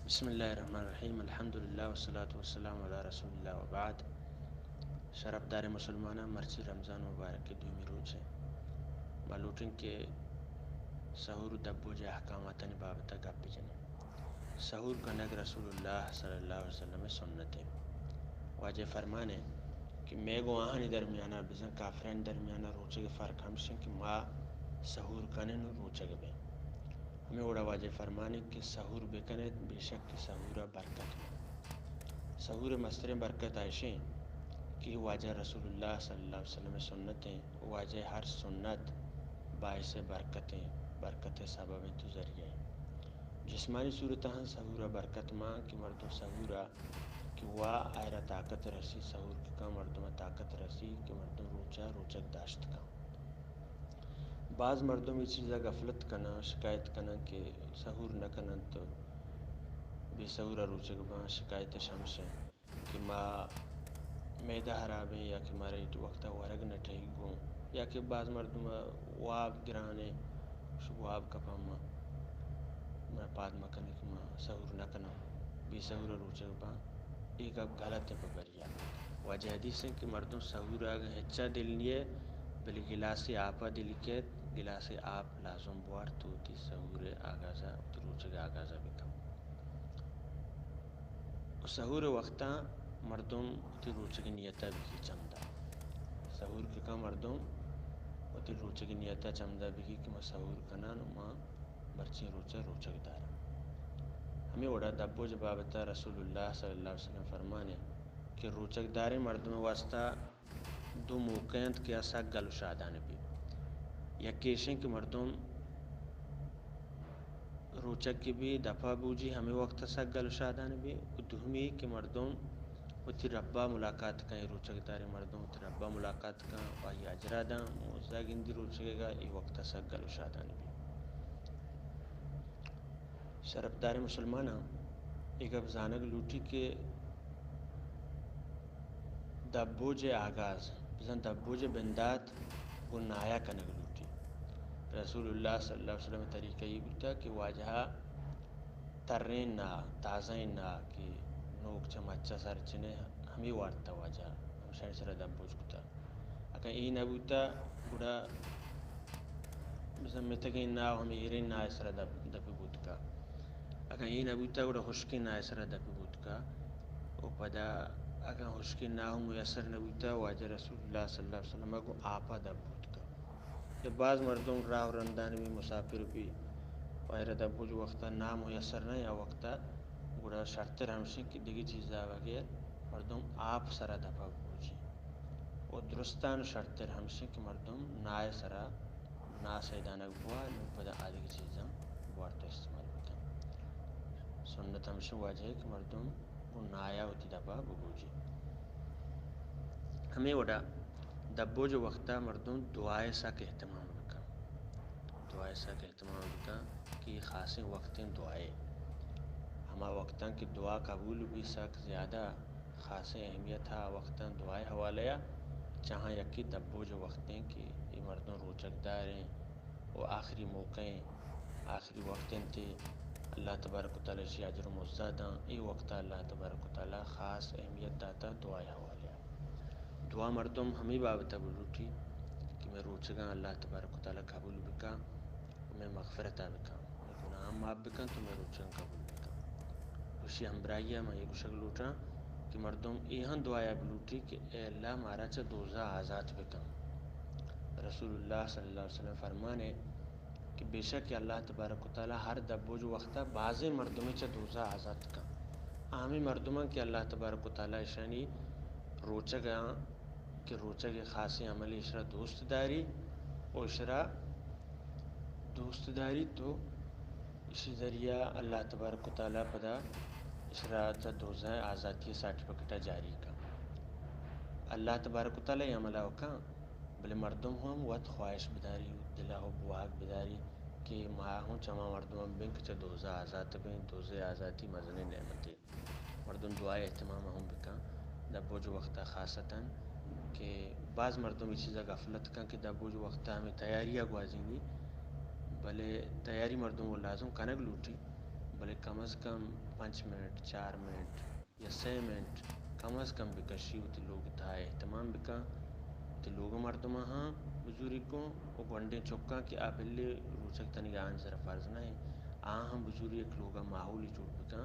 بسم الله الرحمن الرحیم الحمد للہ والصلاة والسلام علی رسول اللہ وبعد. شرفدار مسلمانہ مرچی رمضان مبارک کے دومی روز ہے معلوٹن کے سحور دبو جے احکامات بابتا گپی جنے سحور کنگ رسول اللہ صلی اللہ علیہ وسلم سنت ہے. واجہ فرمانے کہ میں گو آہنی درمیانہ بزن کافران درمیانہ روچے فرق ہمشن کہ ما سحور کنن روچے بے ہمیں اڑا واجہ فرمانے کہ سحور بکنے بے شک کہ سحورہ برکت میں سحور مستر برکت عائشیں کہ واجہ رسول اللہ صلی اللہ علیہ وسلم سنتیں واجہ ہر سنت باعث برکتیں سبب تو ذریعہ جسمانی صورتحان سحورہ برکت ماں کہ مردم سحورہ کہ وا آئرہ طاقت رسی سحور کا مردم طاقت رسی کہ مردم روچک داشت کا. بعض مردم اس چیزا غفلت کنا شکایت کنا کہ سحور نہ کنن تو بے سحورہ روچک باں شکایت شمس ہیں کہ ما میدہ خراب ہے یا کہ مارے وقتا ورگ نٹھے گوں یا کہ بعض مردم واب گرانے واب کپا ما پاد مکنے کہ ما سحور نہ کنا بے سحورہ روچک باں ایک اب غلط ہے ببریا. واجہ حدیث ہے کہ مردم سحور آگا ہچا دل نیے بلی گلاسی آپا دل کے گلاسی آپ لازم بوار تو تی سحور آغازہ تی روچک آغازہ بکم. سحور وقتا مردم تی روچک نیتا بھی چمدا سحور کے کا مردم تی روچک نیتا چمدا بھی کہ ما سحور کنان ما مرچی روچک دارا. ہمیں وڑا دبو جبابتا رسول اللہ صلی اللہ علیہ وسلم فرمانے کہ روچک دارے مردم واسطہ دو موقعیت کیا سا گل شادان بھی یا کیشیں کہ مردم روچک کی بھی دفع بوجی ہمیں وقت سا گل شادان بھی دہمی کہ مردم تی ربا ملاقات کا روچک دارے مردم تی ربا ملاقات کا وائی اجرا دا موزا گندی روچکے گا ای وقت سا گل شادان بھی. شرفدار مسلمانہ ایک اب زانگ لوٹی کے دبوج آغاز بزن دبوج بندات گنایا کنگ لوٹی رسول اللہ صلی اللہ علیہ وسلم طریقہ یہ بتا کہ واجہ ترین نا تازین نا کہ نوک چمچہ سر چنے ہمیں وارتا واجہ ہم شاید سر دبوج کتا اکا ای نبوتا گڑا بزن متگین نا ہمیں ایرین نا سر دبی بود کا اکا ای نبوتا گڑا خشکی نا سر دبی بود کا او پدا اگر خشکی نہ ہو میسر نبوتا واجہ رسول اللہ صلی اللہ علیہ وسلم کو آپا دبود کا. یا بعض مردوں راہ رندان بھی مسافر بھی وائرہ دبوج وقتا نام میسر نہ یا وقتا گڑا شرط رمشی کی دیگی چیزا وغیر مردم آپ سرا دبا بوجی و درستان شرط رمشی کی مردم نائے سرا نا سیدانک بوا نو پدا آدھی چیزاں بوارتا استعمال بکن. سنت ہمشہ واجہ ہے کہ مردم گو نایا ہوتی دبا ببوجی. ہمیں وڑا دبو جو وقتا مردم دعائے ساک اہتمام بکا دعائے ساک اہتمام بکا کہ خاصی وقتیں دعائے ہما وقتاں کی دعا قبول بھی ساک زیادہ خاص اہمیت ہا وقتاں دعائے حوالیا چاہاں یکی دبو جو وقتیں کہ یہ مردم روچک داریں و آخری موقعیں آخری وقتیں تے اللہ تبارک و تعالی شی اجر و مزداں ای وقتا اللہ تبارک و تعالی خاص اہمیت داتا دعائے حوالیا. دعا مردم ہمیں بابتا بلوٹی کہ میں روچگاں اللہ تبارک و تعالی قبول بکا و میں مغفرتا بکا میں گناہ معاف بکا تو میں روچگاں قبول بکا. خوشی ہم برائیہ میں یہ گوشک لوٹا کہ مردم ایہاں دعایا بلوٹی کہ اے اللہ مارا چا دوزہ آزاد بکا. رسول اللہ صلی اللہ علیہ وسلم فرمانے کہ بے شک اللہ تبارک و تعالی ہر دبوج وقتا بعض مردمی چا دوزہ آزاد کا عامی مردمان کہ اللہ تبارک و تعالی شانی روچگاں کہ روچگ خاصی عملی اشرا دوست داری و اشرا دوست داری تو اسی ذریعہ اللہ تبارک و تعالی پدا اشرا تا دوزہ آزادی سرٹیفکیٹا جاری کا. اللہ تبارک و تعالی عملہ کا بلے مردم ہم وقت خواہش بداری دلہ ہو بواگ بداری کہ ماں ہوں چما مردم بنک چا دوزہ آزاد بیں دوزہ آزادی مزن نعمت مردم دعائے اہتمام ہم بکا دبو جو وقتا خاصتاً کہ بعض مردم اس چیزا غفلت کن کہ دبو جو وقتا ہمیں تیاریہ گوازینی بلے تیاری مردم و لازم کنگ لوٹی بلے کم از کم 5 منٹ 4 منٹ یا 6 منٹ کم از کم بکشی ہوتی لوگ تھا اہتمام بکا تی لوگ مردمہ ہاں بزوری کو او گونڈے چکا کہ آپ بلے روچک تنگا آن سر فرض نہ ہے ہم بزوری ایک لوگا ماحولی جوڑ بکا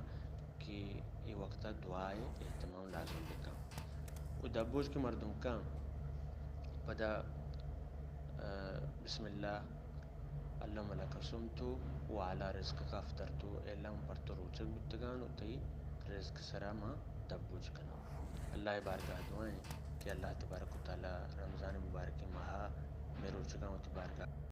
کہ ای وقتا دعائے اہتمام لازم بکا او دبوج کے مردم کا پدا بسم اللہ اللہم لک سمتو وعلا رزق کا افطرتو اللہم پر تو روچک بتگان تی رزق سرا ما دبوج کنا اللہ بارگاہ دعائیں کہ اللہ تبارک و تعالی رمضان مبارک ماہا میں روچگاں تی بارگاہ